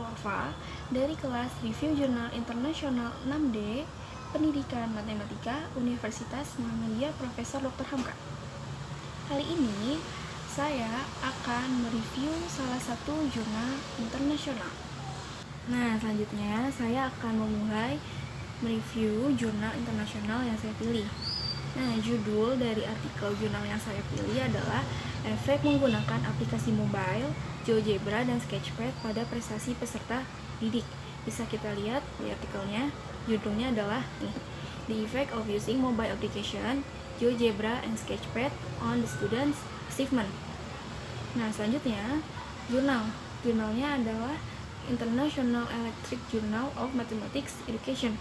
Nurul Wafa dari kelas Review Jurnal Internasional 6D Pendidikan Matematika Universitas Muhammadiyah Profesor Dr. Hamka. Kali ini saya akan mereview salah satu jurnal internasional. Nah, selanjutnya saya akan memulai mereview jurnal internasional yang saya pilih. Nah, judul dari artikel jurnal yang saya pilih adalah Efek menggunakan aplikasi mobile, GeoGebra, dan Sketchpad pada prestasi peserta didik. Bisa kita lihat di artikelnya, judulnya adalah The Effect of Using Mobile Application, GeoGebra, and Sketchpad on the Students' Achievement. Nah, selanjutnya, jurnalnya adalah International Electric Journal of Mathematics Education.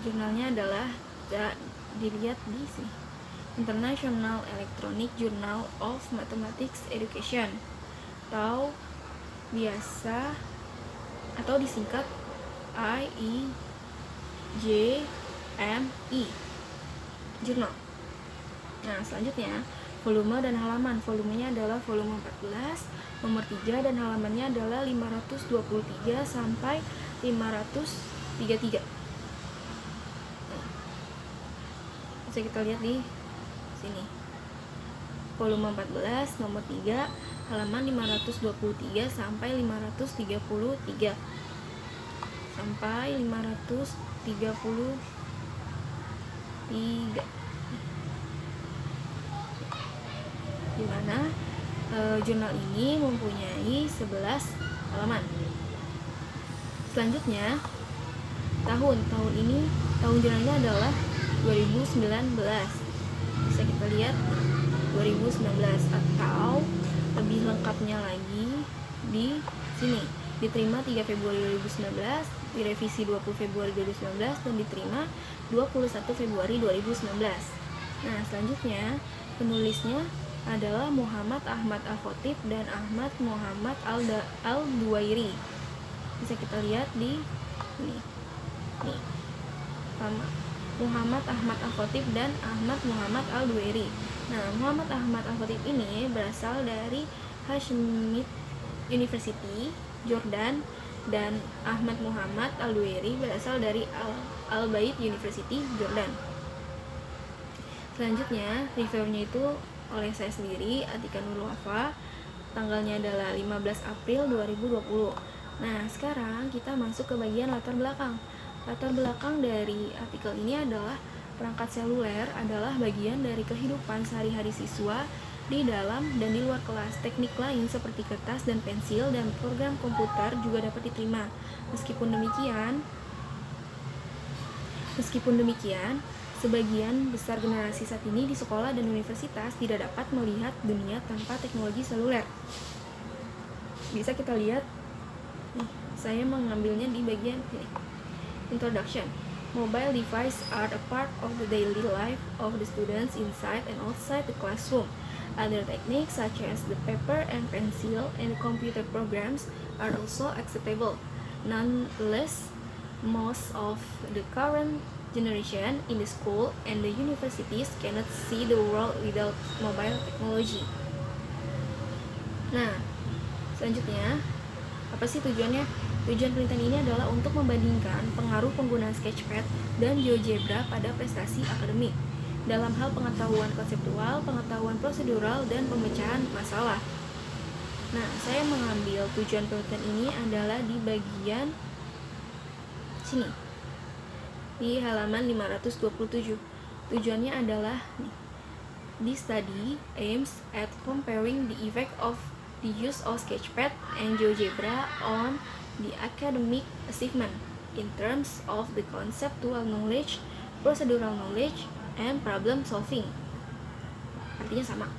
Jurnalnya adalah dilihat di sini. International Electronic Journal of Mathematics Education atau biasa atau disingkat IEJME Jurnal. Nah, selanjutnya volume dan halaman. Volumenya adalah volume 14 nomor 3 dan halamannya adalah 523 sampai 533. Bisa kita lihat di sini. Volume 14 nomor 3 halaman 523 sampai 533 sampai 533, di mana jurnal ini mempunyai 11 halaman. Selanjutnya tahun jurnalnya adalah 2019. Bisa kita lihat 2019 atau lebih lengkapnya lagi di sini. Diterima 3 Februari 2019, direvisi 20 Februari 2019 dan diterima 21 Februari 2019. Nah, selanjutnya penulisnya adalah Muhammad Ahmad Al-Khatib dan Ahmad Muhammad Al-Duwairi. Bisa kita lihat di ini. Nih. Muhammad Ahmad Al-Khatib dan Ahmad Muhammad Al-Duwairi. Nah, Muhammad Ahmad Al-Khatib ini berasal dari Hashemite University, Jordan, dan Ahmad Muhammad Al-Duwairi berasal dari Al-Bait University, Jordan. Selanjutnya, reviewnya itu oleh saya sendiri, Atika Nurul Wafa. Tanggalnya adalah 15 April 2020. Nah, sekarang kita masuk ke bagian latar belakang. Latar belakang dari artikel ini adalah perangkat seluler adalah bagian dari kehidupan sehari-hari siswa di dalam dan di luar kelas. Teknik lain seperti kertas dan pensil dan program komputer juga dapat diterima. Meskipun demikian, sebagian besar generasi saat ini di sekolah dan universitas tidak dapat melihat dunia tanpa teknologi seluler. Bisa kita lihat, saya mengambilnya di bagian ini. Introduction. Mobile devices are a part of the daily life of the students inside and outside the classroom. Other techniques such as the paper and pencil and computer programs are also acceptable. Nonetheless, most of the current generation in the school and the universities cannot see the world without mobile technology. Nah, selanjutnya, apa sih tujuannya? Tujuan penelitian ini adalah untuk membandingkan pengaruh penggunaan Sketchpad dan GeoGebra pada prestasi akademik dalam hal pengetahuan konseptual, pengetahuan prosedural, dan pemecahan masalah. Nah, saya mengambil tujuan penelitian ini adalah di bagian sini, di halaman 527. Tujuannya adalah this study aims at comparing the effect of the use of Sketchpad and GeoGebra on the academic achievement in terms of the conceptual knowledge, procedural knowledge, and problem solving. Artinya sama.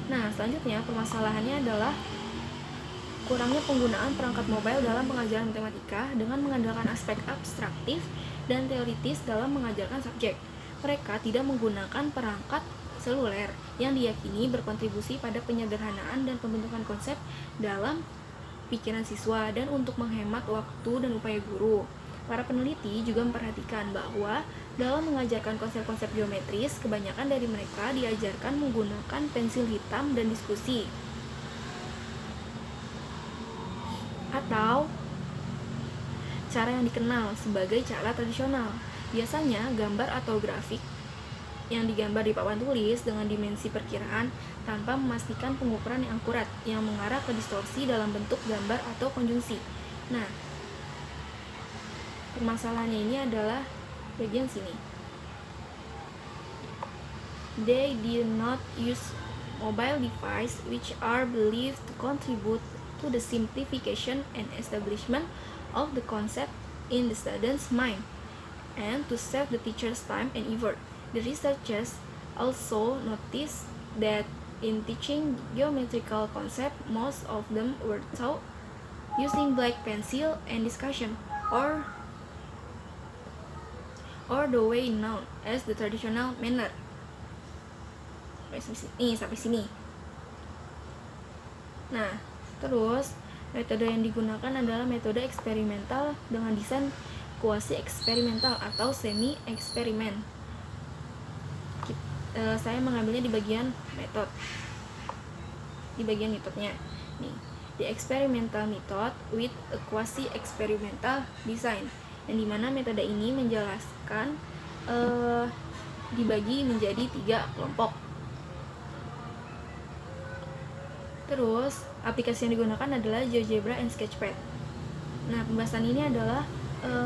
Nah, selanjutnya permasalahannya adalah kurangnya penggunaan perangkat mobile dalam pengajaran matematika dengan mengandalkan aspek abstraktif dan teoritis dalam mengajarkan subjek. Mereka tidak menggunakan perangkat seluler yang diyakini berkontribusi pada penyederhanaan dan pembentukan konsep dalam pikiran siswa dan untuk menghemat waktu dan upaya guru. Para peneliti juga memperhatikan bahwa dalam mengajarkan konsep-konsep geometris, kebanyakan dari mereka diajarkan menggunakan pensil hitam dan diskusi. atau cara yang dikenal sebagai cara tradisional. Biasanya gambar atau grafik yang digambar di papan tulis dengan dimensi perkiraan tanpa memastikan pengukuran yang akurat yang mengarah ke distorsi dalam bentuk gambar atau konjungsi. Nah, permasalahannya ini adalah bagian sini. They did not use mobile devices which are believed to contribute to the simplification and establishment of the concept in the student's mind and to save the teacher's time and effort. The researchers also noticed that in teaching geometrical concepts, most of them were taught using black pencil and discussion, or the way known as the traditional manner. Sampai sini. Nah, terus metode yang digunakan adalah metode eksperimental dengan desain kuasi eksperimental atau semi eksperimen. Saya mengambilnya di bagian metodenya. Nih, the experimental method with a quasi experimental design, yang dimana metode ini menjelaskan dibagi menjadi 3 kelompok. Terus aplikasi yang digunakan adalah GeoGebra and Sketchpad. Nah, pembahasan ini adalah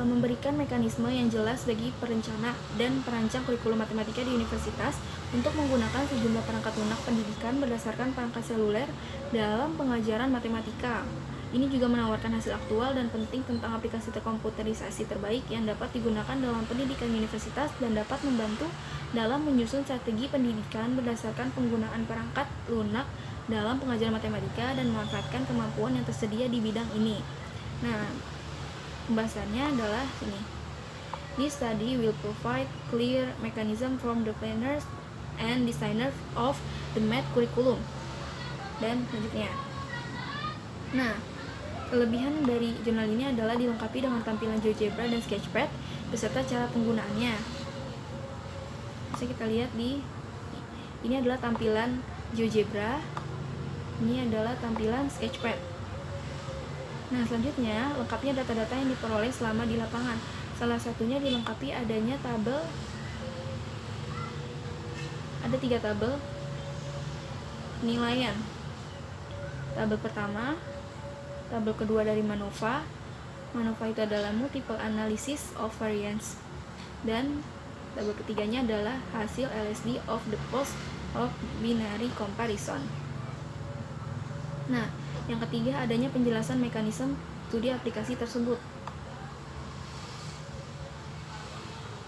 memberikan mekanisme yang jelas bagi perencana dan perancang kurikulum matematika di universitas untuk menggunakan sejumlah perangkat lunak pendidikan berdasarkan perangkat seluler dalam pengajaran matematika. Ini juga menawarkan hasil aktual dan penting tentang aplikasi terkomputerisasi terbaik yang dapat digunakan dalam pendidikan universitas dan dapat membantu dalam menyusun strategi pendidikan berdasarkan penggunaan perangkat lunak dalam pengajaran matematika dan memanfaatkan kemampuan yang tersedia di bidang ini. Nah, pembahasannya adalah ini. This study will provide clear mechanism from the planners and designers of the math curriculum. Dan selanjutnya. Nah, kelebihan dari jurnal ini adalah dilengkapi dengan tampilan GeoGebra dan Sketchpad beserta cara penggunaannya. Bisa kita lihat ini adalah tampilan GeoGebra, ini adalah tampilan Sketchpad. Nah, selanjutnya lengkapnya data-data yang diperoleh selama di lapangan. Salah satunya dilengkapi adanya tabel. Ada 3 tabel penilaian. Tabel pertama, tabel kedua dari MANOVA. MANOVA itu adalah multiple analysis of variance. Dan tabel ketiganya adalah hasil LSD of the post of binary comparison. Nah, yang ketiga adanya penjelasan mekanisme studi aplikasi tersebut.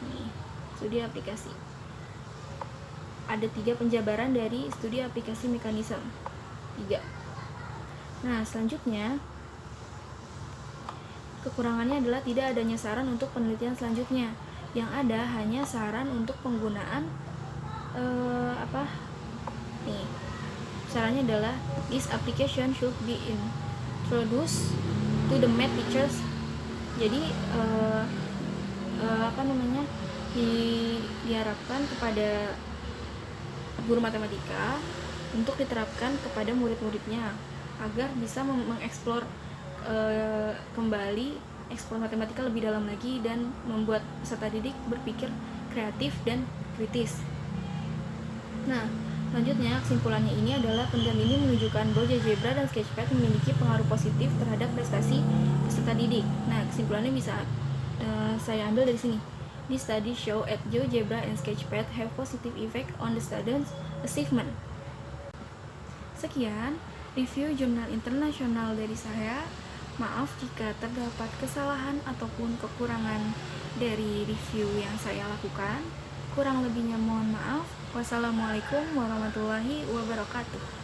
Nih, studi aplikasi. Ada 3 penjabaran dari studi aplikasi mekanisme. 3. Nah, selanjutnya kekurangannya adalah tidak adanya saran untuk penelitian selanjutnya. Yang ada hanya saran untuk penggunaan Sarannya adalah this application should be introduced to the math teachers. Jadi diharapkan kepada guru matematika untuk diterapkan kepada murid-muridnya agar bisa mengeksplor kembali eksplor matematika lebih dalam lagi dan membuat peserta didik berpikir kreatif dan kritis. Nah, selanjutnya, kesimpulannya ini adalah penelitian ini menunjukkan bahwa GeoGebra dan Sketchpad memiliki pengaruh positif terhadap prestasi peserta didik. Nah, kesimpulannya bisa saya ambil dari sini. This study show that GeoGebra and Sketchpad have positive effect on the students' achievement. Sekian review jurnal internasional dari saya. Maaf jika terdapat kesalahan ataupun kekurangan dari review yang saya lakukan. Kurang lebihnya mohon maaf. Wassalamualaikum warahmatullahi wabarakatuh.